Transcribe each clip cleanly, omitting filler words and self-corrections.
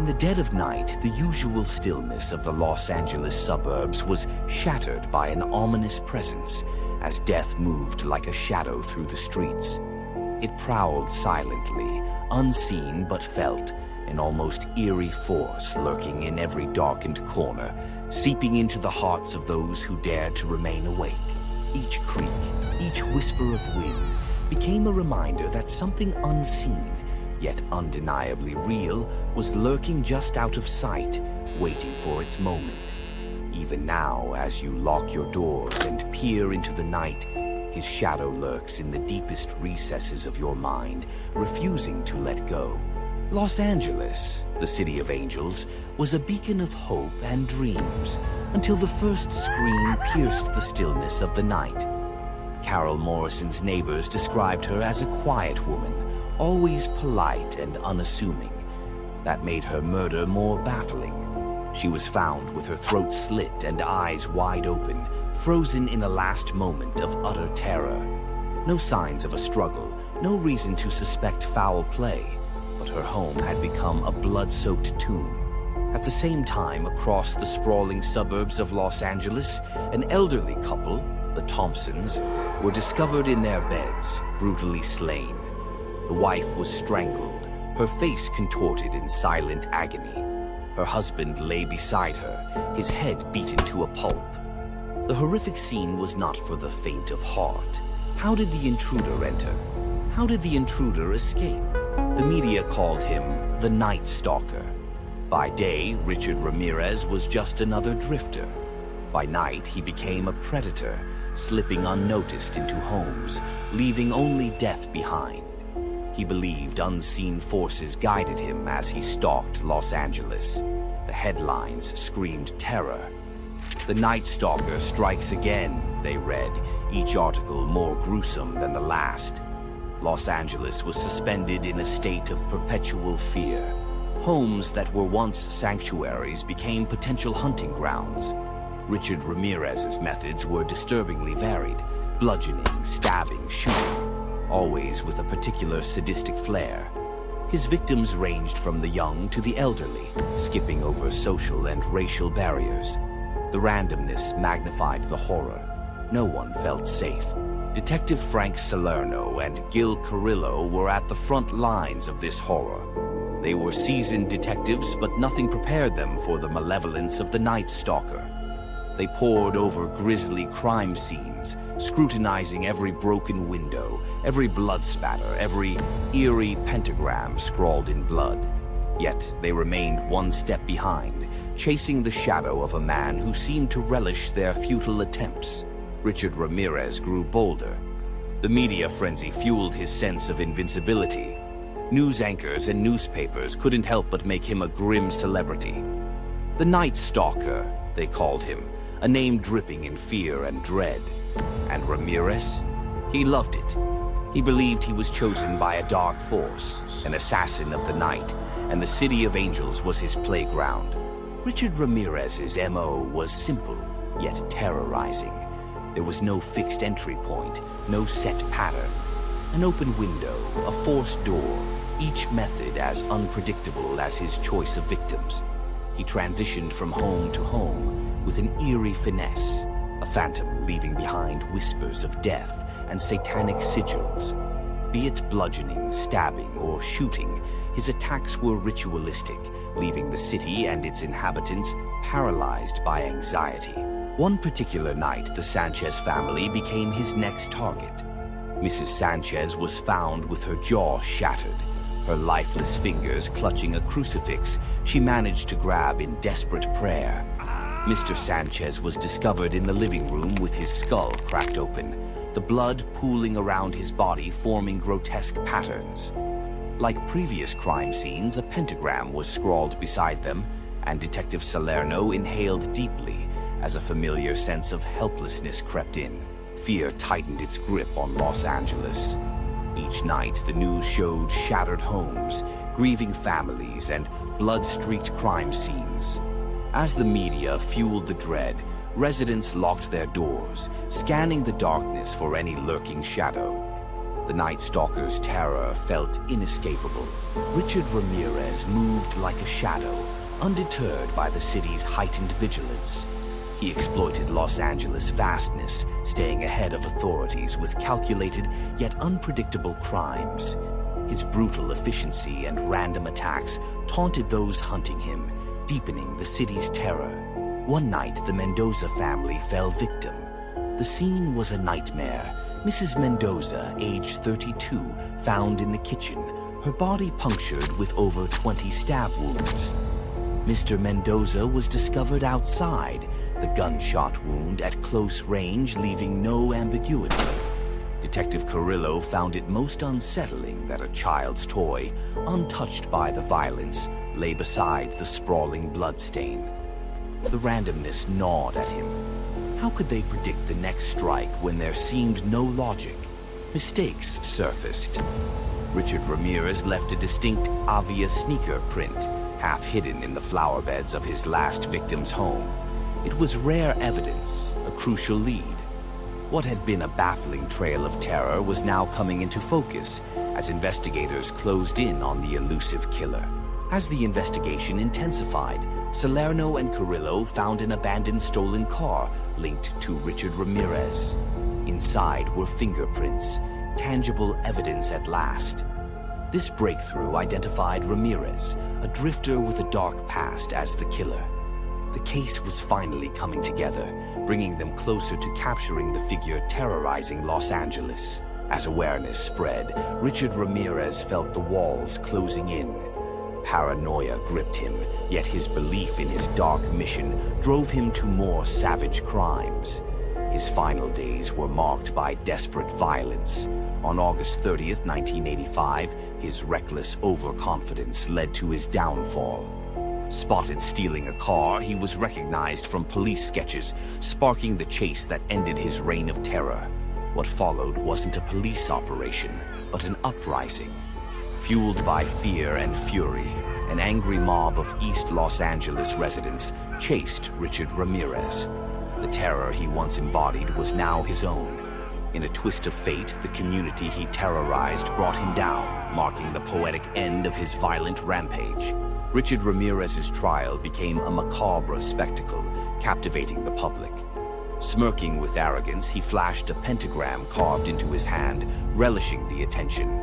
In the dead of night, the usual stillness of the Los Angeles suburbs was shattered by an ominous presence as death moved like a shadow through the streets. It prowled silently, unseen but felt, an almost eerie force lurking in every darkened corner, seeping into the hearts of those who dared to remain awake. Each creak, each whisper of wind, became a reminder that something unseen, yet undeniably real, was lurking just out of sight, waiting for its moment. Even now, as you lock your doors and peer into the night, his shadow lurks in the deepest recesses of your mind, refusing to let go. Los Angeles, the city of angels, was a beacon of hope and dreams until the first scream pierced the stillness of the night. Carol Morrison's neighbors described her as a quiet woman, always polite and unassuming. That made her murder more baffling. She was found with her throat slit and eyes wide open, frozen in a last moment of utter terror. No signs of a struggle, no reason to suspect foul play, but her home had become a blood-soaked tomb. At the same time, across the sprawling suburbs of Los Angeles, an elderly couple, the Thompsons, were discovered in their beds, brutally slain. The wife was strangled, her face contorted in silent agony. Her husband lay beside her, his head beaten to a pulp. The horrific scene was not for the faint of heart. How did the intruder enter? How did the intruder escape? The media called him the Night Stalker. By day, Richard Ramirez was just another drifter. By night, he became a predator, slipping unnoticed into homes, leaving only death behind. He believed unseen forces guided him as he stalked Los Angeles. The headlines screamed terror. "The Night Stalker strikes again," they read, each article more gruesome than the last. Los Angeles was suspended in a state of perpetual fear. Homes that were once sanctuaries became potential hunting grounds. Richard Ramirez's methods were disturbingly varied: bludgeoning, stabbing, shooting, always with a particular sadistic flair. His victims ranged from the young to the elderly, skipping over social and racial barriers. The randomness magnified the horror. No one felt safe. Detective Frank Salerno and Gil Carrillo were at the front lines of this horror. They were seasoned detectives, but nothing prepared them for the malevolence of the Night Stalker. They pored over grisly crime scenes, scrutinizing every broken window, every blood spatter, every eerie pentagram scrawled in blood. Yet they remained one step behind, chasing the shadow of a man who seemed to relish their futile attempts. Richard Ramirez grew bolder. The media frenzy fueled his sense of invincibility. News anchors and newspapers couldn't help but make him a grim celebrity. The Night Stalker, they called him, a name dripping in fear and dread. And Ramirez? He loved it. He believed he was chosen by a dark force, an assassin of the night, and the city of angels was his playground. Richard Ramirez's M.O. was simple, yet terrorizing. There was no fixed entry point, no set pattern. An open window, a forced door, each method as unpredictable as his choice of victims. He transitioned from home to home with an eerie finesse, a phantom leaving behind whispers of death and satanic sigils. Be it bludgeoning, stabbing, or shooting, his attacks were ritualistic, leaving the city and its inhabitants paralyzed by anxiety. One particular night, the Sanchez family became his next target. Mrs. Sanchez was found with her jaw shattered, her lifeless fingers clutching a crucifix she managed to grab in desperate prayer. Mr. Sanchez was discovered in the living room with his skull cracked open, the blood pooling around his body forming grotesque patterns. Like previous crime scenes, a pentagram was scrawled beside them, and Detective Salerno inhaled deeply as a familiar sense of helplessness crept in. Fear tightened its grip on Los Angeles. Each night, the news showed shattered homes, grieving families, and blood-streaked crime scenes. As the media fueled the dread, residents locked their doors, scanning the darkness for any lurking shadow. The Night Stalker's terror felt inescapable. Richard Ramirez moved like a shadow, undeterred by the city's heightened vigilance. He exploited Los Angeles' vastness, staying ahead of authorities with calculated yet unpredictable crimes. His brutal efficiency and random attacks taunted those hunting him, deepening the city's terror. One night, the Mendoza family fell victim. The scene was a nightmare. Mrs. Mendoza, age 32, found in the kitchen, her body punctured with over 20 stab wounds. Mr. Mendoza was discovered outside, the gunshot wound at close range leaving no ambiguity. Detective Carrillo found it most unsettling that a child's toy, untouched by the violence, lay beside the sprawling bloodstain. The randomness gnawed at him. How could they predict the next strike when there seemed no logic? Mistakes surfaced. Richard Ramirez left a distinct Avia sneaker print, half hidden in the flower beds of his last victim's home. It was rare evidence, a crucial lead. What had been a baffling trail of terror was now coming into focus as investigators closed in on the elusive killer. As the investigation intensified, Salerno and Carrillo found an abandoned stolen car linked to Richard Ramirez. Inside were fingerprints, tangible evidence at last. This breakthrough identified Ramirez, a drifter with a dark past, as the killer. The case was finally coming together, bringing them closer to capturing the figure terrorizing Los Angeles. As awareness spread, Richard Ramirez felt the walls closing in. Paranoia gripped him, yet his belief in his dark mission drove him to more savage crimes. His final days were marked by desperate violence. On August 30th, 1985, his reckless overconfidence led to his downfall. Spotted stealing a car, he was recognized from police sketches, sparking the chase that ended his reign of terror. What followed wasn't a police operation, but an uprising. Fueled by fear and fury, an angry mob of East Los Angeles residents chased Richard Ramirez. The terror he once embodied was now his own. In a twist of fate, the community he terrorized brought him down, marking the poetic end of his violent rampage. Richard Ramirez's trial became a macabre spectacle, captivating the public. Smirking with arrogance, he flashed a pentagram carved into his hand, relishing the attention.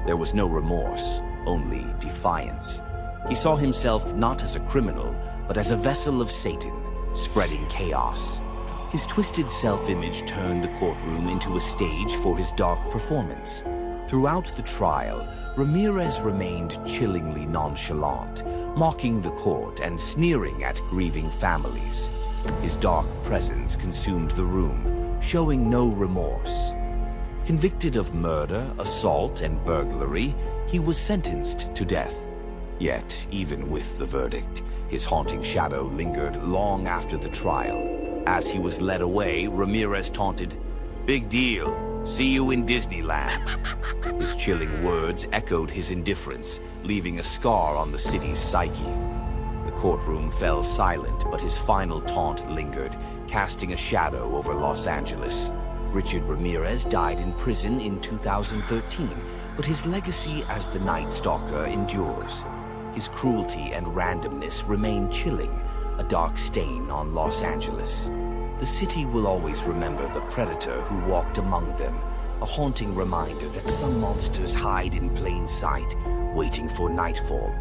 There was no remorse, only defiance. He saw himself not as a criminal, but as a vessel of Satan, spreading chaos. His twisted self-image turned the courtroom into a stage for his dark performance. Throughout the trial, Ramirez remained chillingly nonchalant, mocking the court and sneering at grieving families. His dark presence consumed the room, showing no remorse. Convicted of murder, assault, and burglary, he was sentenced to death. Yet, even with the verdict, his haunting shadow lingered long after the trial. As he was led away, Ramirez taunted, "Big deal. See you in Disneyland." His chilling words echoed his indifference, leaving a scar on the city's psyche. The courtroom fell silent, but his final taunt lingered, casting a shadow over Los Angeles. Richard Ramirez died in prison in 2013, but his legacy as the Night Stalker endures. His cruelty and randomness remain chilling, a dark stain on Los Angeles. The city will always remember the predator who walked among them, a haunting reminder that some monsters hide in plain sight, waiting for nightfall.